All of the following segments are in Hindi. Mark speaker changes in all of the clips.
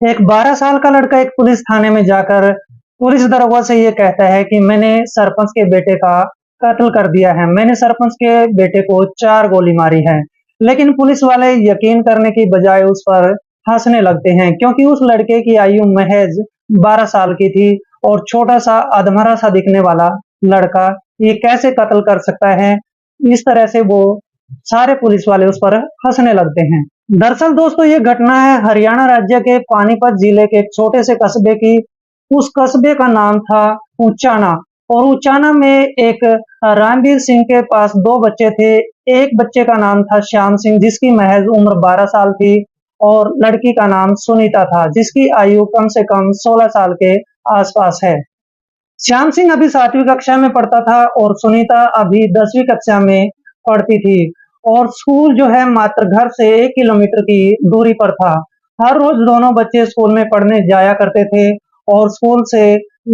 Speaker 1: एक 12 साल का लड़का एक पुलिस थाने में जाकर पुलिस दरोगा से ये कहता है कि मैंने सरपंच के बेटे का कत्ल कर दिया है। मैंने सरपंच के बेटे को 4 गोली मारी है। लेकिन पुलिस वाले यकीन करने की बजाय उस पर हंसने लगते हैं क्योंकि उस लड़के की आयु महज 12 साल की थी और छोटा सा अधमरा सा दिखने वाला लड़का ये कैसे कत्ल कर सकता है। इस तरह से वो सारे पुलिस वाले उस पर हंसने लगते हैं। दरअसल दोस्तों ये घटना है हरियाणा राज्य के पानीपत जिले के एक छोटे से कस्बे की। उस कस्बे का नाम था उचाना और उचाना में एक रामवीर सिंह के पास 2 बच्चे थे। एक बच्चे का नाम था श्याम सिंह जिसकी महज उम्र 12 साल थी और लड़की का नाम सुनीता था जिसकी आयु कम से कम 16 साल के आसपास है। श्याम सिंह अभी 7वीं कक्षा में पढ़ता था और सुनीता अभी 10वीं कक्षा में पढ़ती थी और स्कूल जो है मात्र घर से 1 किलोमीटर की दूरी पर था। हर रोज दोनों बच्चे स्कूल में पढ़ने जाया करते थे और स्कूल से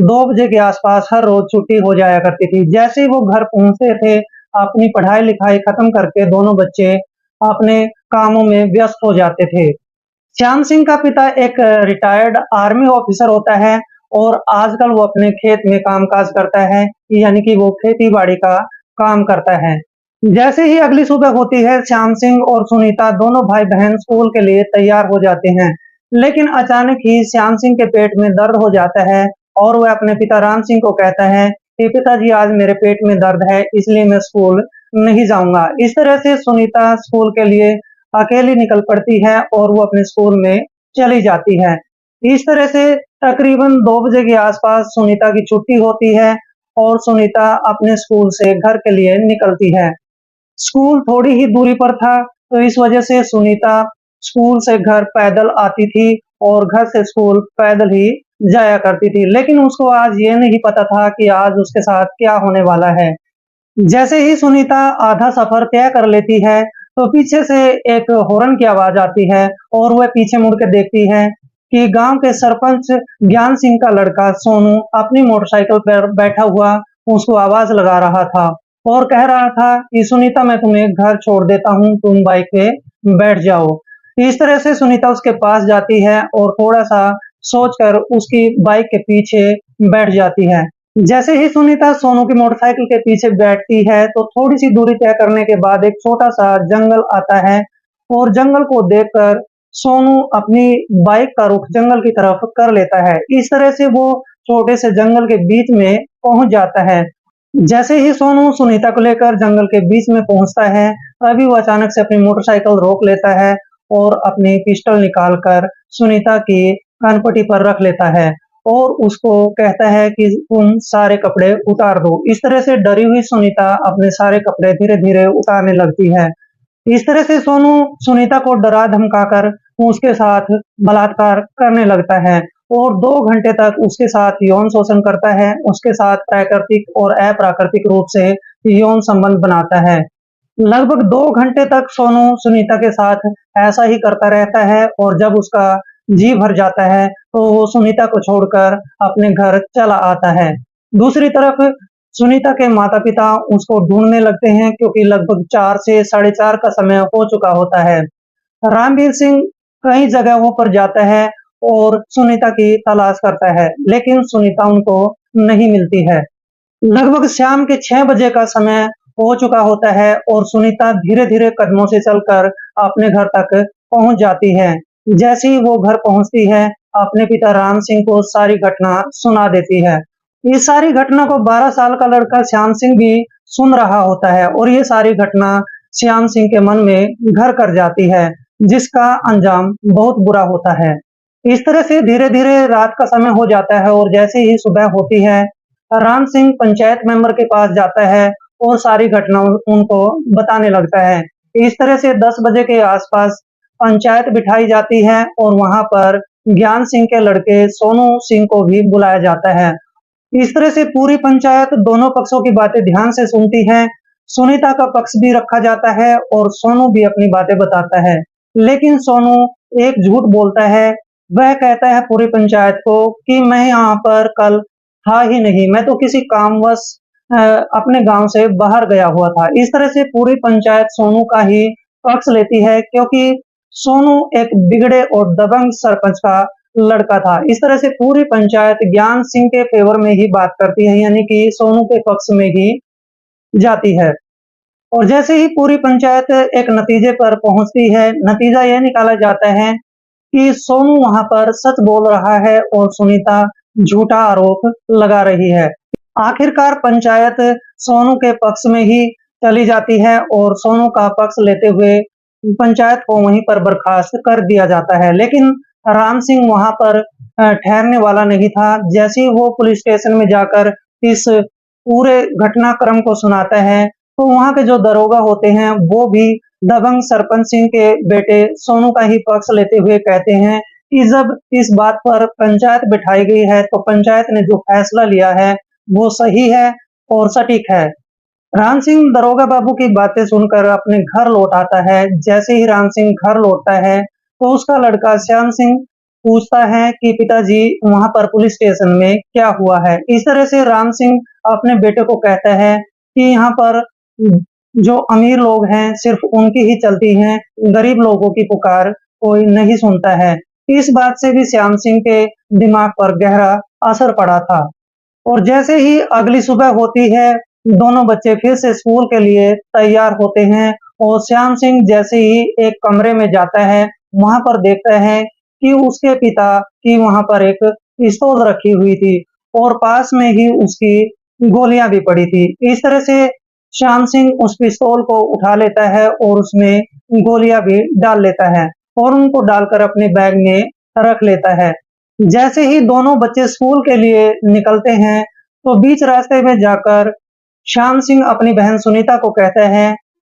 Speaker 1: 2 बजे के आसपास हर रोज छुट्टी हो जाया करती थी। जैसे ही वो घर पहुंचते थे, अपनी पढ़ाई लिखाई खत्म करके दोनों बच्चे अपने कामों में व्यस्त हो जाते थे। श्याम सिंह का पिता एक रिटायर्ड आर्मी ऑफिसर होता है और आजकल वो अपने खेत में कामकाज करता है, यानी कि वो खेती बाड़ी का काम करता है। जैसे ही अगली सुबह होती है, श्याम सिंह और सुनीता दोनों भाई बहन स्कूल के लिए तैयार हो जाते हैं। लेकिन अचानक ही श्याम सिंह के पेट में दर्द हो जाता है और वह अपने पिता राम सिंह को कहता है कि पिताजी आज मेरे पेट में दर्द है इसलिए मैं स्कूल नहीं जाऊंगा। इस तरह से सुनीता स्कूल के लिए अकेली निकल पड़ती है और वो अपने स्कूल में चली जाती है। इस तरह से तकरीबन 2 बजे के आसपास सुनीता की छुट्टी होती है और सुनीता अपने स्कूल से घर के लिए निकलती है। स्कूल थोड़ी ही दूरी पर था तो इस वजह से सुनीता स्कूल से घर पैदल आती थी और घर से स्कूल पैदल ही जाया करती थी। लेकिन उसको आज ये नहीं पता था कि आज उसके साथ क्या होने वाला है। जैसे ही सुनीता आधा सफर तय कर लेती है तो पीछे से एक हॉर्न की आवाज आती है और वह पीछे मुड़ के देखती है कि गांव के सरपंच ज्ञान सिंह का लड़का सोनू अपनी मोटरसाइकिल पर बैठा हुआ उसको आवाज लगा रहा था और कह रहा था कि सुनीता मैं तुम्हें घर छोड़ देता हूँ, तुम बाइक पे बैठ जाओ। इस तरह से सुनीता उसके पास जाती है और थोड़ा सा सोचकर उसकी बाइक के पीछे बैठ जाती है। जैसे ही सुनीता सोनू की मोटरसाइकिल के पीछे बैठती है तो थोड़ी सी दूरी तय करने के बाद एक छोटा सा जंगल आता है और जंगल को देखकर सोनू अपनी बाइक का रुख जंगल की तरफ कर लेता है। इस तरह से वो छोटे से जंगल के बीच में पहुंच जाता है। जैसे ही सोनू सुनीता को लेकर जंगल के बीच में पहुंचता है, तभी वो अचानक से अपनी मोटरसाइकिल रोक लेता है और अपनी पिस्टल निकालकर सुनीता की कनपटी पर रख लेता है और उसको कहता है कि तुम सारे कपड़े उतार दो। इस तरह से डरी हुई सुनीता अपने सारे कपड़े धीरे-धीरे उतारने लगती है। इस तरह से सोनू सुनीता को डरा धमकाकर उसके साथ बलात्कार करने लगता है और 2 घंटे तक उसके साथ यौन शोषण करता है, उसके साथ प्राकृतिक और अप्राकृतिक रूप से यौन संबंध बनाता है। लगभग 2 घंटे तक सोनू सुनीता के साथ ऐसा ही करता रहता है और जब उसका जी भर जाता है तो वो सुनीता को छोड़कर अपने घर चला आता है। दूसरी तरफ सुनीता के माता-पिता उसको ढूंढने लगते हैं क्योंकि लगभग 4 से साढ़े 4 का समय हो चुका होता है। रामवीर सिंह कई जगहों पर जाता है और सुनीता की तलाश करता है, लेकिन सुनीता उनको नहीं मिलती है। लगभग शाम के 6 बजे का समय हो चुका होता है और सुनीता धीरे-धीरे कदमों से चलकर अपने घर तक पहुंच जाती है। जैसे ही वो घर पहुंचती है, अपने पिता राम सिंह को सारी घटना सुना देती है। इस सारी घटना को 12 साल का लड़का श्याम सिंह भी सुन रहा होता है और ये सारी घटना श्याम सिंह के मन में घर कर जाती है, जिसका अंजाम बहुत बुरा होता है। इस तरह से धीरे-धीरे रात का समय हो जाता है और जैसे ही सुबह होती है, राम सिंह पंचायत मेंबर के पास जाता है और सारी घटना उनको बताने लगता है। इस तरह से 10 बजे के आसपास पंचायत बिठाई जाती है और वहां पर ज्ञान सिंह के लड़के सोनू सिंह को भी बुलाया जाता है। इस तरह से पूरी पंचायत दोनों पक्षों की बातें ध्यान से सुनती है। सुनीता का पक्ष भी रखा जाता है और सोनू भी अपनी बातें बताता है। लेकिन सोनू एक झूठ बोलता है। वह कहता है पूरी पंचायत को कि मैं यहाँ पर कल था ही नहीं, मैं तो किसी कामवश अपने गांव से बाहर गया हुआ था। इस तरह से पूरी पंचायत सोनू का ही पक्ष लेती है क्योंकि सोनू एक बिगड़े और दबंग सरपंच का लड़का था। इस तरह से पूरी पंचायत ज्ञान सिंह के फेवर में ही बात करती है, यानी कि सोनू के पक्ष में ही जाती है। और जैसे ही पूरी पंचायत एक नतीजे पर पहुंचती है, नतीजा यह निकाला जाता है कि सोनू वहां पर सच बोल रहा है और सुनीता झूठा आरोप लगा रही है। आखिरकार पंचायत सोनू के पक्ष में ही चली जाती है और सोनू का पक्ष लेते हुए पंचायत को वहीं पर बर्खास्त कर दिया जाता है। लेकिन राम सिंह वहां पर ठहरने वाला नहीं था। जैसे ही वो पुलिस स्टेशन में जाकर इस पूरे घटनाक्रम को सुनाता है, तो वहां के जो दरोगा होते हैं वो भी दबंग सरपंच सिंह के बेटे सोनू का ही पक्ष लेते हुए कहते हैं कि जब इस बात पर पंचायत बिठाई गई है तो पंचायत ने जो फैसला लिया है वो सही है और सटीक है। राम सिंह दरोगा बाबू की बातें सुनकर अपने घर लौट आता है। जैसे ही राम सिंह घर लौटता है तो उसका लड़का श्याम सिंह पूछता है कि पिताजी वहां पर पुलिस स्टेशन में क्या हुआ है। इस तरह से राम सिंह अपने बेटे को कहता है कि यहाँ पर जो अमीर लोग हैं सिर्फ उनकी ही चलती हैं, गरीब लोगों की पुकार कोई नहीं सुनता है। इस बात से भी श्याम सिंह के दिमाग पर गहरा असर पड़ा था। और जैसे ही अगली सुबह होती है, दोनों बच्चे फिर से स्कूल के लिए तैयार होते हैं और श्याम सिंह जैसे ही एक कमरे में जाता है, वहां पर देखता है कि उसके पिता की वहां पर एक पिस्तौल रखी हुई थी और पास में ही उसकी गोलियां भी पड़ी थी। इस तरह से श्याम सिंह उस पिस्तौल को उठा लेता है और उसमें गोलियां भी डाल लेता है और उनको डालकर अपने बैग में रख लेता है। जैसे ही दोनों बच्चे स्कूल के लिए निकलते हैं, तो बीच रास्ते में जाकर श्याम सिंह अपनी बहन सुनीता को कहता है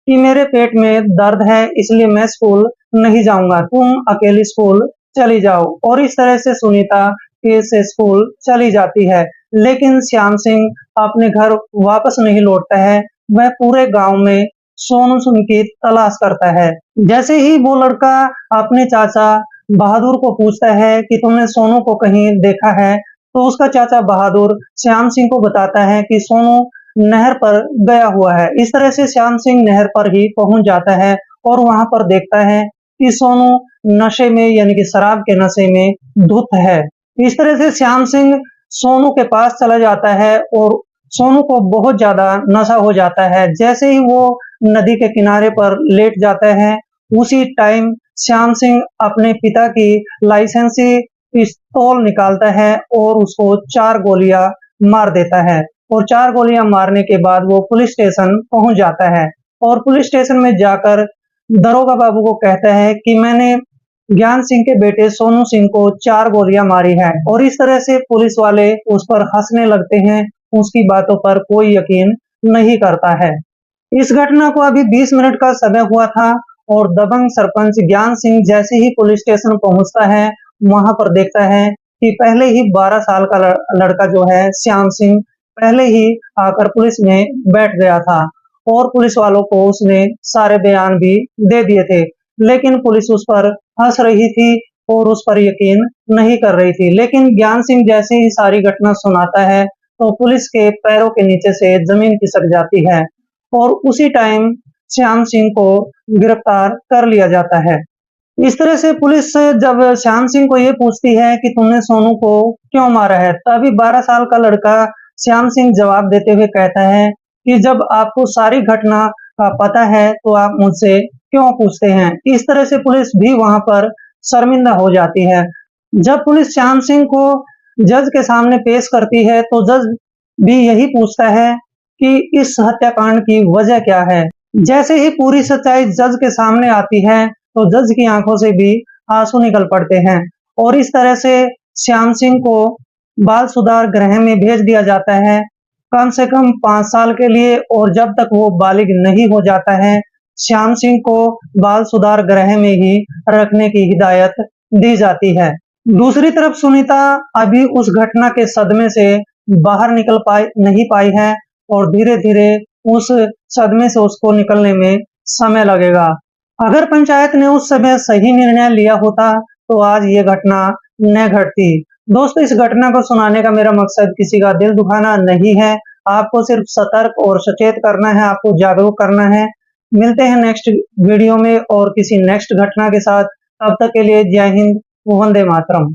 Speaker 1: कि मेरे पेट में दर्द है, इसलिए मैं स्कूल नहीं जाऊंगा, तुम अकेली स्कूल चली जाओ। और इस तरह से सुनीता फिर से स्कूल चली जाती है। लेकिन श्याम सिंह अपने घर वापस नहीं लौटता है, वह पूरे गांव में सोनू सिंह की तलाश करता है। जैसे ही वो लड़का अपने चाचा बहादुर को पूछता है कि तुमने सोनू को कहीं देखा है, तो उसका चाचा बहादुर श्याम सिंह को बताता है कि सोनू नहर पर गया हुआ है। इस तरह से श्याम सिंह नहर पर ही पहुंच जाता है और वहां पर देखता है कि सोनू नशे में, यानी कि शराब के नशे में धुत है। इस तरह से श्याम सिंह सोनू के पास चला जाता है और सोनू को बहुत ज्यादा नशा हो जाता है। जैसे ही वो नदी के किनारे पर लेट जाता है, उसी टाइम श्याम सिंह अपने पिता की लाइसेंसी पिस्तौल निकालता है और उसको 4 गोलियां मार देता है। और 4 गोलियां मारने के बाद वो पुलिस स्टेशन पहुंच जाता है और पुलिस स्टेशन में जाकर दरोगा बाबू को कहता है कि मैंने ज्ञान सिंह के बेटे सोनू सिंह को 4 गोलियां मारी है। और इस तरह से पुलिस वाले उस पर हंसने लगते हैं, उसकी बातों पर कोई यकीन नहीं करता है। इस घटना को अभी 20 मिनट का समय हुआ था और दबंग सरपंच ज्ञान सिंह जैसे ही पुलिस स्टेशन पहुंचता है, वहां पर देखता है कि पहले ही 12 साल का लड़का जो है श्याम सिंह पहले ही आकर पुलिस में बैठ गया था और पुलिस वालों को उसने सारे बयान भी दे दिए थे। लेकिन पुलिस उस पर हंस रही थी और उस पर यकीन नहीं कर रही थी। लेकिन ज्ञान सिंह जैसे ही सारी घटना सुनाता है, तो पुलिस के पैरों के नीचे से जमीन खिसक जाती है और उसी टाइम श्याम सिंह को गिरफ्तार कर लिया जाता है। इस तरह से पुलिस जब श्याम सिंह को ये पूछती है कि तुमने सोनू को क्यों मारा है, तभी 12 साल का लड़का श्याम सिंह जवाब देते हुए कहता है कि जब आपको सारी घटना का पता है तो आप मुझसे क्यों पूछते हैं। इस तरह से पुलिस भी वहां पर शर्मिंदा हो जाती है। जब पुलिस श्याम सिंह को जज के सामने पेश करती है, तो जज भी यही पूछता है कि इस हत्याकांड की वजह क्या है। जैसे ही पूरी सच्चाई जज के सामने आती है, तो जज की आंखों से भी आंसू निकल पड़ते हैं और इस तरह से श्याम सिंह को बाल सुधार गृह में भेज दिया जाता है, कम से कम 5 साल के लिए। और जब तक वो बालिग नहीं हो जाता है, श्याम सिंह को बाल सुधार गृह में ही रखने की हिदायत दी जाती है। दूसरी तरफ सुनीता अभी उस घटना के सदमे से बाहर निकल नहीं पाई है और धीरे धीरे उस सदमे से उसको निकलने में समय लगेगा। अगर पंचायत ने उस समय सही निर्णय लिया होता तो आज ये घटना न घटती। दोस्तों, इस घटना को सुनाने का मेरा मकसद किसी का दिल दुखाना नहीं है, आपको सिर्फ सतर्क और सचेत करना है, आपको जागरूक करना है। मिलते हैं नेक्स्ट वीडियो में और किसी नेक्स्ट घटना के साथ। तब तक के लिए जय हिंद, वंदे मातरम।